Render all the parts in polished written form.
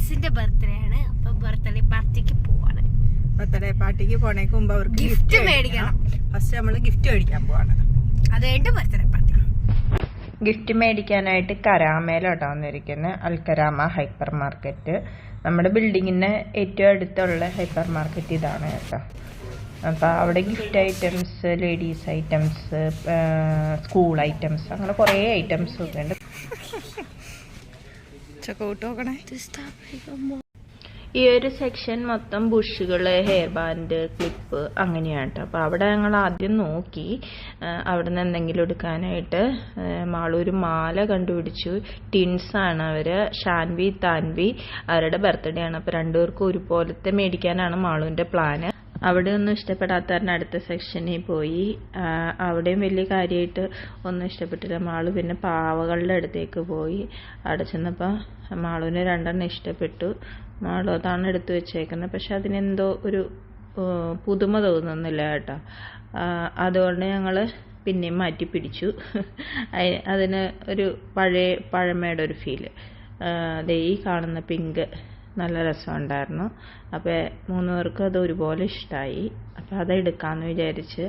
ഫ്രണ്ട്സിന്റെ ബർത്ത്ഡേ ആണ്. അപ്പൊ ബർത്ത്ഡേ പാർട്ടിക്ക് പോവാണ്. ബർത്ത്ഡേ പാർട്ടിക്ക് പോണേക്ക് മുമ്പ് അവർക്ക് ഗിഫ്റ്റ് മേടിക്കണം. ഫസ്റ്റ് നമ്മള് ഗിഫ്റ്റ് മേടിക്കാൻ പോവാണ്. അത് കഴിഞ്ഞിട്ട് ബർത്ത്ഡേ പാർട്ടി. ഗിഫ്റ്റ് മേടിക്കാനായിട്ട് കരാമയിലോട്ടാ വന്നിരിക്കുന്നത്. അൽക്കരാമ ഹൈപ്പർ മാർക്കറ്റ്. നമ്മുടെ ബിൽഡിങ്ങിന് ഏറ്റവും അടുത്തുള്ള ഹൈപ്പർ മാർക്കറ്റ് ഇതാണ് കേട്ടോ. അപ്പോൾ അവിടെ gift items, ladies items, school items, അങ്ങനെ കുറേ ഐറ്റംസ് ഒക്കെ ഉണ്ട്. ഈ ഒരു സെക്ഷൻ മൊത്തം ബുഷുകൾ, ഹെയർ ബാൻഡ്, ക്ലിപ്പ് അങ്ങനെയാണ് കേട്ടോ. അപ്പോൾ അവിടെ ഞങ്ങൾ ആദ്യം നോക്കി. അവിടെ നിന്ന് എന്തെങ്കിലും എടുക്കാനായിട്ട് മാളൂര് മാല കണ്ടുപിടിച്ചു. ടിൻസാണ് അവർ, ഷാൻവി താൻവി. അവരുടെ ബർത്ത്ഡേ ആണ്. അപ്പോൾ രണ്ടുപേർക്കും ഒരുപോലത്തെ മേടിക്കാനാണ് മാളുവിൻ്റെ പ്ലാന്. അവിടെ ഒന്നും ഇഷ്ടപ്പെടാത്ത കാരണം അടുത്ത സെക്ഷനിൽ പോയി. അവിടെയും വലിയ കാര്യമായിട്ട് ഒന്നും ഇഷ്ടപ്പെട്ടില്ല. മാളു പിന്നെ പാവകളുടെ അടുത്തേക്ക് പോയി. അവിടെ ചെന്നപ്പോൾ മാളുവിന് 2 ഇഷ്ടപ്പെട്ടു. മാളു അതാണ് എടുത്തു വെച്ചേക്കുന്നത്. പക്ഷെ അതിനെന്തോ ഒരു പുതുമ തോന്നുന്നില്ല കേട്ടോ. അതുകൊണ്ട് ഞങ്ങൾ പിന്നെയും മാറ്റി പിടിച്ചു. അതിന് ഒരു പഴമയുടെ ഒരു ഫീല്. ഈ കാണുന്ന പിങ്ക് നല്ല രസമുണ്ടായിരുന്നു. അപ്പോൾ 3 പേർക്കും അത് ഒരുപോലെ ഇഷ്ടമായി. അപ്പോൾ അതെടുക്കാമെന്ന് വിചാരിച്ച്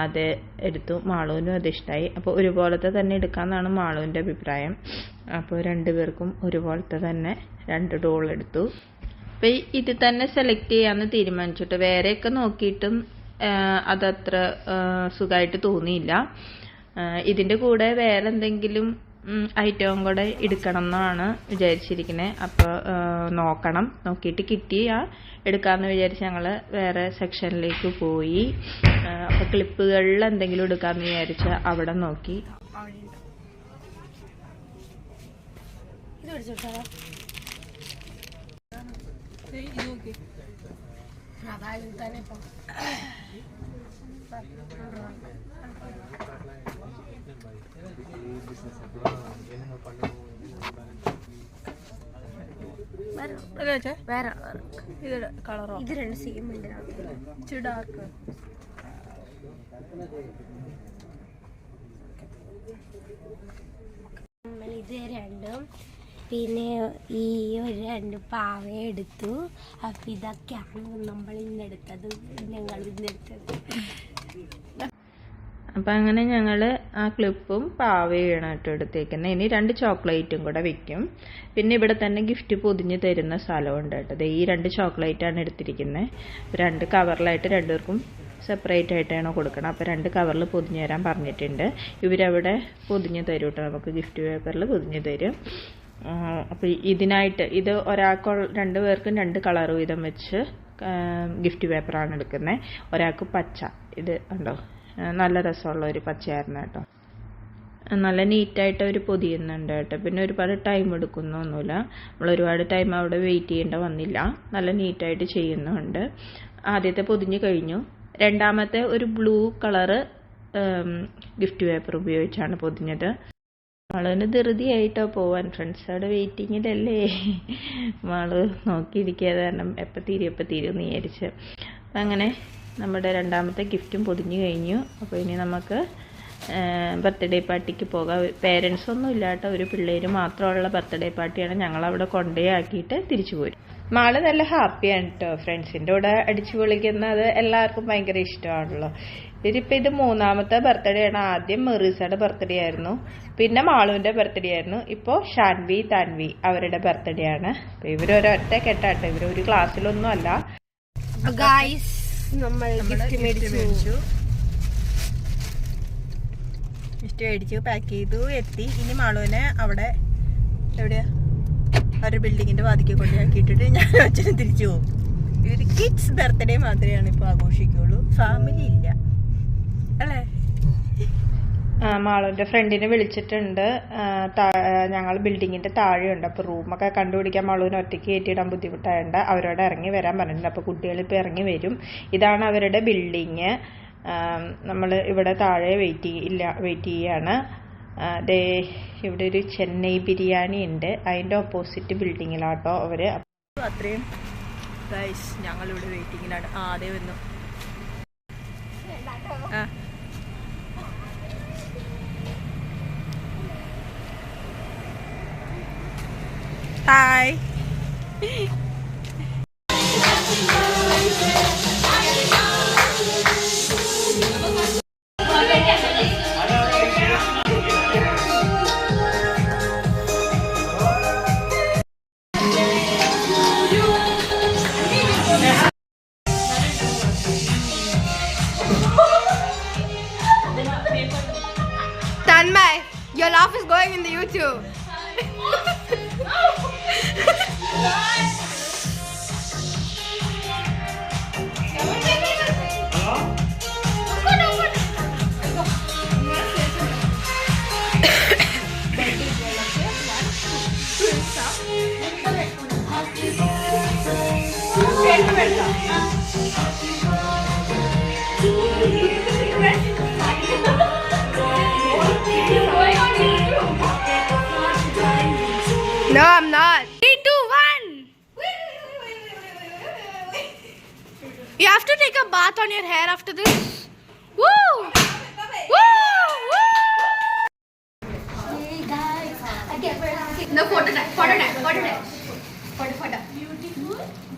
അത് എടുത്തു. മാളുവിനും അത് ഇഷ്ടമായി. അപ്പോൾ ഒരുപോലത്തെ തന്നെ എടുക്കാമെന്നാണ് മാളുവിൻ്റെ അഭിപ്രായം. അപ്പോൾ 2 പേർക്കും ഒരുപോലത്തെ തന്നെ 2 ഡോൾ എടുത്തു. അപ്പോൾ ഇത് തന്നെ സെലക്ട് ചെയ്യാമെന്ന് തീരുമാനിച്ചിട്ട് വേറെയൊക്കെ നോക്കിയിട്ടും അതത്ര സുഖമായിട്ട് തോന്നിയില്ല. ഇതിൻ്റെ കൂടെ വേറെ എന്തെങ്കിലും ഐറ്റവും കൂടെ എടുക്കണം എന്നാണ് വിചാരിച്ചിരിക്കുന്നത്. അപ്പോൾ നോക്കിയിട്ട് കിട്ടിയാൽ എടുക്കാമെന്ന് വിചാരിച്ച് ഞങ്ങൾ വേറെ സെക്ഷനിലേക്ക് പോയി. അപ്പോൾ ക്ലിപ്പുകളിൽ എന്തെങ്കിലും എടുക്കാമെന്ന് വിചാരിച്ച് അവിടെ നോക്കി. വേറെ കളറോ? ഇത് 2 സെയിം ഉണ്ട്. ഡാർക്ക് ഇത് 2 പിന്നെ ഈ ഒരു 2 പാവ എടുത്തു. അപ്പൊ ഇതൊക്കെയാണ് നമ്മൾ ഇന്നെടുത്തത്. ഞങ്ങൾ ഇന്നെടുത്തത്. അപ്പം അങ്ങനെ ഞങ്ങൾ ആ ക്ലിപ്പും പാവയാണ് കേട്ടോ എടുത്തേക്കുന്നത്. ഇനി 2 ചോക്ലേറ്റും കൂടെ വെക്കും. പിന്നെ ഇവിടെ തന്നെ ഗിഫ്റ്റ് പൊതിഞ്ഞ് തരുന്ന സ്ഥലമുണ്ട് കേട്ടോ. ഈ 2 ചോക്ലേറ്റാണ് എടുത്തിരിക്കുന്നത്. 2 കവറിലായിട്ട് 2 പേർക്കും സെപ്പറേറ്റ് ആയിട്ടാണ് കൊടുക്കണം. അപ്പോൾ 2 കവറിൽ പൊതിഞ്ഞ് തരാൻ പറഞ്ഞിട്ടുണ്ട്. ഇവരവിടെ പൊതിഞ്ഞ് തരും കേട്ടോ. നമുക്ക് ഗിഫ്റ്റ് പേപ്പറിൽ പൊതിഞ്ഞ് തരും. അപ്പോൾ ഇതിനായിട്ട് ഇത് 2 പേർക്കും 2 കളർ വീതം വെച്ച് ഗിഫ്റ്റ് പേപ്പറാണ് എടുക്കുന്നത്. ഒരാൾക്ക് പച്ച, ഇത് ഉണ്ടോ, നല്ല രസമുള്ള ഒരു പച്ചയായിരുന്നു കേട്ടോ. നല്ല നീറ്റായിട്ട് അവർ പൊതിയുന്നുണ്ട് കേട്ടോ. പിന്നെ ഒരുപാട് ടൈം എടുക്കുന്നൊന്നുമില്ല. നമ്മൾ ഒരുപാട് ടൈം അവിടെ വെയിറ്റ് ചെയ്യേണ്ട വന്നില്ല. നല്ല നീറ്റായിട്ട് ചെയ്യുന്നുണ്ട്. ആദ്യത്തെ പൊതിഞ്ഞ് കഴിഞ്ഞു. രണ്ടാമത്തെ ഒരു ബ്ലൂ കളറ് ഗിഫ്റ്റ് പേപ്പർ ഉപയോഗിച്ചാണ് പൊതിഞ്ഞത്. മാളുവിന് ധൃതിയായിട്ടോ പോവാൻ. ഫ്രണ്ട്സ് അവിടെ വെയിറ്റിങ്ങിലല്ലേ. മാള് നോക്കിയിരിക്കുക കാരണം എപ്പോൾ തീരും എന്ന് വിചാരിച്ച്. അങ്ങനെ നമ്മുടെ 2ാമത്തെ ഗിഫ്റ്റും പൊതിഞ്ഞു കഴിഞ്ഞു. അപ്പോൾ ഇനി നമുക്ക് ബർത്ത്ഡേ പാർട്ടിക്ക് പോകാം. പേരൻസ് ഒന്നും ഇല്ല കേട്ടോ. ഒരു പിള്ളേർ മാത്രമുള്ള ബർത്ത്ഡേ പാർട്ടിയാണ്. ഞങ്ങളവിടെ കൊണ്ടുപോയാക്കിയിട്ട് തിരിച്ചു പോരും. മാള് നല്ല ഹാപ്പിയാണ് കേട്ടോ. ഫ്രണ്ട്സിൻ്റെ കൂടെ അടിച്ചു പൊളിക്കുന്നത് എല്ലാവർക്കും ഭയങ്കര ഇഷ്ടമാണല്ലോ. ഇതിപ്പോൾ ഇത് 3ാമത്തെ ബർത്ത്ഡേ ആണ്. ആദ്യം മെറീസയുടെ ബർത്ത്ഡേ ആയിരുന്നു, പിന്നെ മാളുവിൻ്റെ ബർത്ത്ഡേ ആയിരുന്നു. ഇപ്പോൾ ഷാൻവി താൻവി അവരുടെ ബർത്ത്ഡേ ആണ്. അപ്പോൾ ഇവരൊരൊറ്റ കെട്ടാട്ടോ. ഇവരൊരു ക്ലാസ്സിലൊന്നും അല്ല. നമ്മൾ ഗിഫ്റ്റ് മേടിച്ചു, പാക്ക് ചെയ്തു, എത്തി. ഇനി മാളുവിനെ അവിടെ എവിടെയാ ഒരു ബിൽഡിങ്ങിന്റെ വാതിക്ക് കൊണ്ടാക്കിയിട്ടിട്ട് ഞാൻ അച്ഛനും തിരിച്ചു പോകും. ഇവര് കിഡ്സ് ബർത്ത്ഡേ മാത്രമേ ഇപ്പോൾ ആഘോഷിക്കുള്ളൂ. ഫാമിലി ഇല്ല അല്ലേ? മാളുവിൻ്റെ ഫ്രണ്ടിനെ വിളിച്ചിട്ടുണ്ട്. ഞങ്ങൾ ബിൽഡിങ്ങിൻ്റെ താഴെയുണ്ട്. അപ്പോൾ റൂമൊക്കെ കണ്ടുപിടിക്കാൻ മാളുവിന് ഒറ്റയ്ക്ക് കയറ്റിയിടാൻ ബുദ്ധിമുട്ടായതുകൊണ്ട് അവരോട് ഇറങ്ങി വരാൻ പറഞ്ഞിട്ടുണ്ട്. അപ്പോൾ കുട്ടികളിപ്പോൾ ഇറങ്ങി വരും. ഇതാണ് അവരുടെ ബിൽഡിങ്. നമ്മൾ ഇവിടെ താഴെ വെയിറ്റ് ചെയ്യാണ്. ഇവിടെ ഒരു ചെന്നൈ ബിരിയാണി ഉണ്ട്. അതിൻ്റെ ഓപ്പോസിറ്റ് ബിൽഡിങ്ങിലാട്ടോ അവർ. അത്രയും ഞങ്ങളിവിടെ വെയിറ്റിങ്ങിലാണ്. അതേ വന്നു. Hi. Tanmay, your laugh is going in the YouTube. No, I'm not. 3, 2, 1. You have to take a bath on your hair after this. Woo! Woo! Woo! Hey guys, I get no photo time. Photo.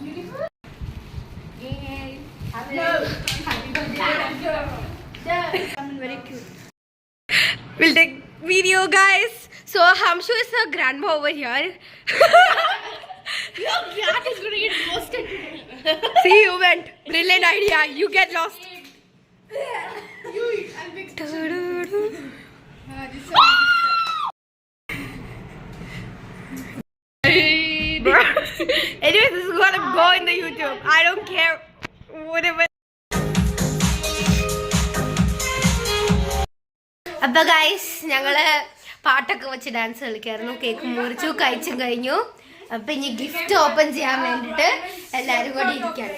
Beautiful. Yay. Happy birthday. I'm very cute. We'll take video, guys. So Hamshu is her grandma over here. Your cat is gonna get ghosted today. See, you went. Brilliant idea. You get lost. Anyways, this is gonna go in the YouTube. I don't care. Whatever. അപ്പോൾ guys ഞങ്ങള് പാട്ടൊക്കെ വെച്ച് dance കളിക്കായിരുന്നു. Cake മുറിച്ചു, കഴിച്ചും കഴിഞ്ഞു. അപ്പൊ ഇനി gift open ചെയ്യാൻ വേണ്ടിട്ട് എല്ലാരും കൂടി ഇരിക്കാണ്.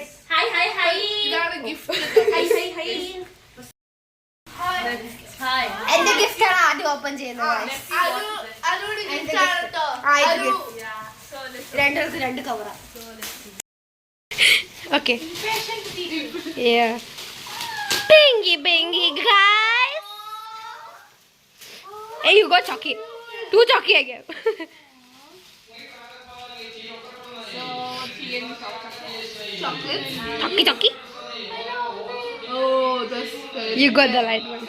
എന്റെ ഗിഫ്റ്റ് ആണ് ആദ്യം ഓപ്പൺ ചെയ്യുന്നത്. രണ്ടുപേർക്ക് 2 കവറാ. Okay, Bingy guys. Hey, you got Chucky. 2 Chucky again. Chocolates. Chucky. Oh, that's very. You got the light one.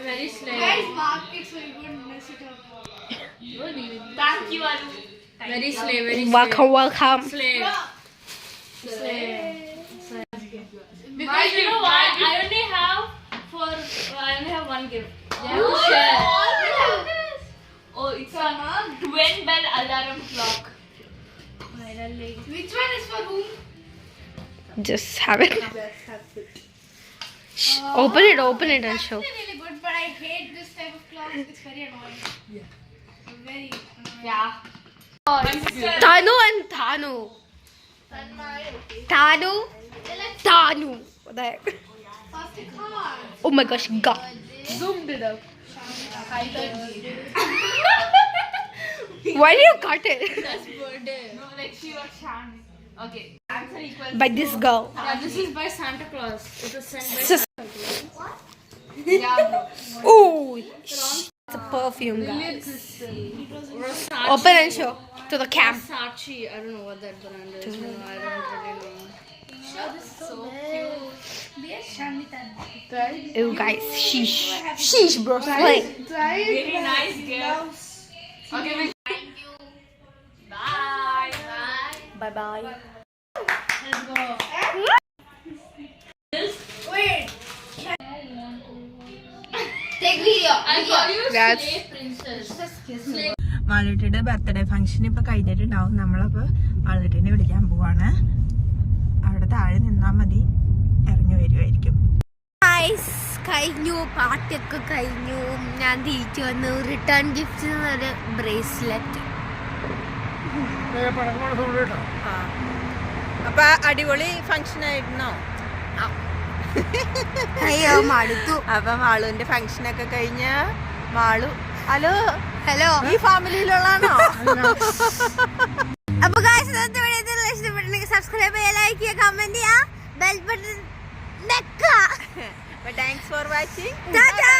Very slay. Guys, mark it so you won't mess it up. Thank you, Alu. Very slay. Very Welcome. slay. Slay. Because you know what? I only have 1 gift. They have to share. Oh, it's a twin bell alarm clock. Which one is for whom? Just have it. Open it and show. It's really good, but I hate this type of clock. It's very annoying. Yeah. Very annoying. Yeah. Tanu and Thanu. Tanu. What the heck? First card. Oh my gosh, God. Zoomed it up. Why did you cut it? That's birthday. No, like she was charming. Okay. Answer equals. By this girl. Yeah, this is by Santa Claus. It was sent by Sus- Santa Claus. Yeah, bro. Ooh, it's a perfume, guys. Versace. Open and show to the cam. Versace. I don't know what that brand is. No, I don't really know. So cute. Ew, guys. Sheesh, bro. Slay. Very nice gift. Okay, we thank you. Bye. Bye. Let's go. Take video. I call you That's- Slay Princess. മാളൂട്ടിയുടെ birthday function ഇപ്പൊ കഴിഞ്ഞിട്ടുണ്ടാവും. നമ്മളപ്പോ മാളൂട്ടിനെ വിളിക്കാൻ പോവാണ്. അവിടെ താഴെ നിന്നാ മതി, ഇറങ്ങി വരുമായിരിക്കും. കഴിഞ്ഞു, പാട്ടൊക്കെ കഴിഞ്ഞു. ഞാൻ തിരിച്ചു വന്നു. റിട്ടേൺ ഗിഫ്റ്റ് ഒരു ബ്രേസ്ലെറ്റ്. അപ്പൊ അടിപൊളി ഫംഗ്ഷൻ ആയിരുന്നോ? അയ്യോ, മടുത്തു. അപ്പൊ മാളുവിന്റെ ഫംഗ്ഷൻ ഒക്കെ കഴിഞ്ഞ് മാളു ഹലോ ഈ ഫാമിലിയിലുള്ളതാണോ? അപ്പൊ ഇഷ്ടപ്പെട്ടെങ്കിൽ സബ്സ്ക്രൈബ് ചെയ്യുക, ലൈക്ക് ചെയ്യുക, കമന്റ് ചെയ്യുക, ബെൽ ബട്ടൺ ഞെക്കുക. Thanks for watching. ടാറ്റാ.